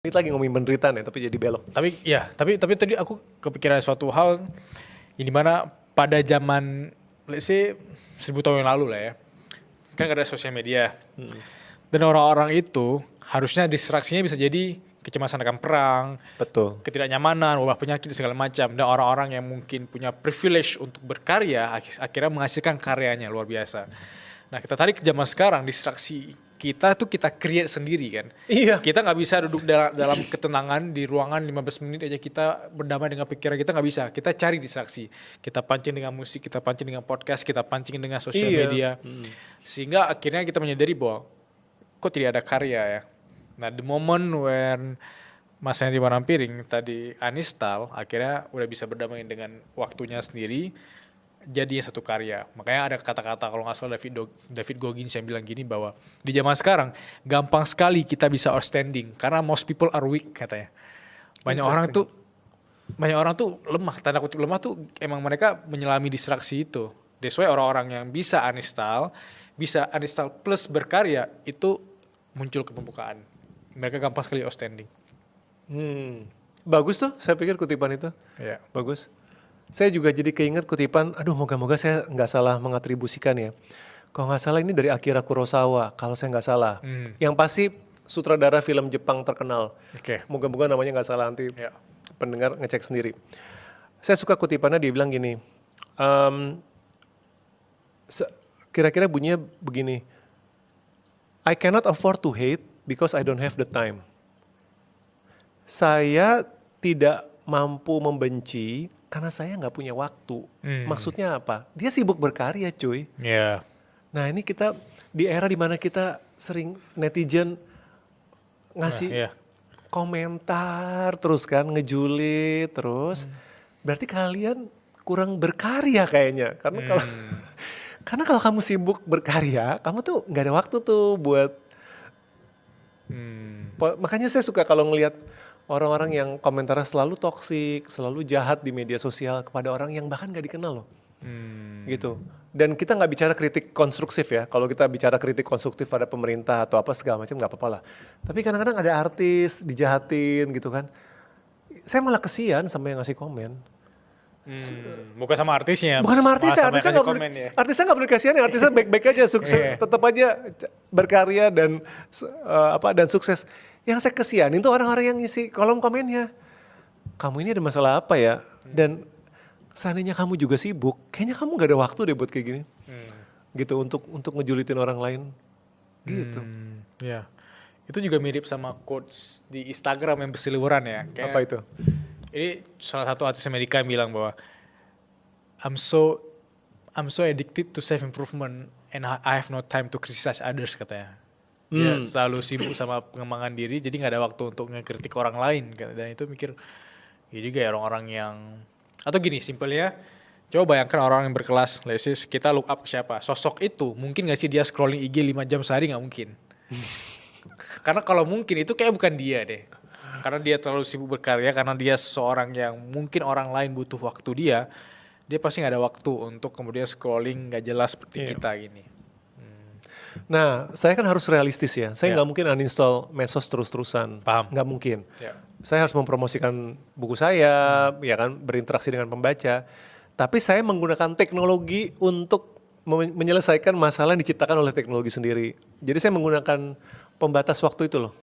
Ini lagi ngomongin penderitaan ya, tapi jadi belok. Tapi tadi aku kepikiran suatu hal yang dimana pada zaman let's say 1000 tahun yang lalu lah ya, kan gak ada sosial media. Dan orang-orang itu harusnya distraksinya bisa jadi kecemasan akan perang, Betul. ketidaknyamanan, wabah penyakit segala macam. Dan orang-orang yang mungkin punya privilege untuk berkarya akhirnya menghasilkan karyanya luar biasa. Nah, kita tarik ke zaman sekarang, distraksi kita tuh kita create sendiri kan. Iya. Kita nggak bisa duduk dalam ketenangan di ruangan 15 menit aja kita berdamai dengan pikiran kita, nggak bisa. Kita cari distraksi. Kita pancing dengan musik, kita pancing dengan podcast, kita pancing dengan sosial media. Sehingga akhirnya kita menyadari bahwa kok tidak ada karya ya. Nah, the moment when Mas Henry Manampiring tadi uninstall, akhirnya udah bisa berdamai dengan waktunya sendiri, jadi satu karya. Makanya ada kata-kata kalau nggak salah David Goggins yang bilang gini bahwa di zaman sekarang gampang sekali kita bisa outstanding karena most people are weak katanya. Banyak orang tuh lemah, tanda kutip lemah tuh emang mereka menyelami distraksi itu. That's why orang-orang yang bisa uninstall plus berkarya itu muncul ke permukaan. Mereka gampang sekali outstanding. Bagus tuh, saya pikir kutipan itu. Ya. Bagus. Saya juga jadi keinget kutipan, aduh moga-moga saya nggak salah mengatribusikan ya. Kalau nggak salah ini dari Akira Kurosawa, kalau saya nggak salah. Yang pasti sutradara film Jepang terkenal. Oke. Moga-moga namanya nggak salah, nanti pendengar ngecek sendiri. Saya suka kutipannya, dia bilang gini, kira-kira bunyinya begini, I cannot afford to hate because I don't have the time. Saya tidak mampu membenci karena saya nggak punya waktu. Maksudnya apa? Dia sibuk berkarya, cuy. Yeah. Nah, ini kita di era dimana kita sering netizen ngasih komentar terus kan, ngejulit terus. Berarti kalian kurang berkarya kayaknya. Karena kalau kamu sibuk berkarya, kamu tuh nggak ada waktu tuh buat. Makanya saya suka kalau ngelihat orang-orang yang komentarnya selalu toksik, selalu jahat di media sosial kepada orang yang bahkan gak dikenal loh. Gitu. Dan kita gak bicara kritik konstruktif ya. Kalau kita bicara kritik konstruktif pada pemerintah atau apa segala macam gak apa-apa lah. Tapi kadang-kadang ada artis dijahatin gitu kan. Saya malah kesian sama yang ngasih komen. Bukan sama artisnya. Bukan sama artisnya, artisnya gak boleh kasihan, artisnya baik-baik aja, sukses, tetap aja berkarya dan sukses. Yang saya kesianin tuh orang-orang yang ngisi kolom komennya. Kamu ini ada masalah apa ya? Dan seandainya kamu juga sibuk, kayaknya kamu gak ada waktu deh buat kayak gini. Gitu, untuk ngejulitin orang lain. Gitu. Ya. Itu juga mirip sama quotes di Instagram yang berseliweran ya. Kayak, apa itu? Ini salah satu artis Amerika yang bilang bahwa I'm so addicted to self improvement and I have no time to criticize others katanya. Dia selalu sibuk sama pengembangan diri, jadi nggak ada waktu untuk ngekritik orang lain. Dan itu mikir, ya juga ya orang-orang yang, atau gini simpelnya, coba bayangkan orang yang berkelas, lesis, kita look up ke siapa? Sosok itu, mungkin nggak sih dia scrolling IG 5 jam sehari? Nggak mungkin. Karena kalau mungkin itu kayak bukan dia deh. Karena dia terlalu sibuk berkarya, karena dia seorang yang mungkin orang lain butuh waktu dia pasti nggak ada waktu untuk kemudian scrolling nggak jelas seperti kita gini. Nah, saya kan harus realistis ya. Saya nggak mungkin uninstall medsos terus-terusan. Paham. Nggak mungkin. Saya harus mempromosikan buku saya, ya kan, berinteraksi dengan pembaca. Tapi saya menggunakan teknologi untuk menyelesaikan masalah yang diciptakan oleh teknologi sendiri. Jadi saya menggunakan pembatas waktu itu loh.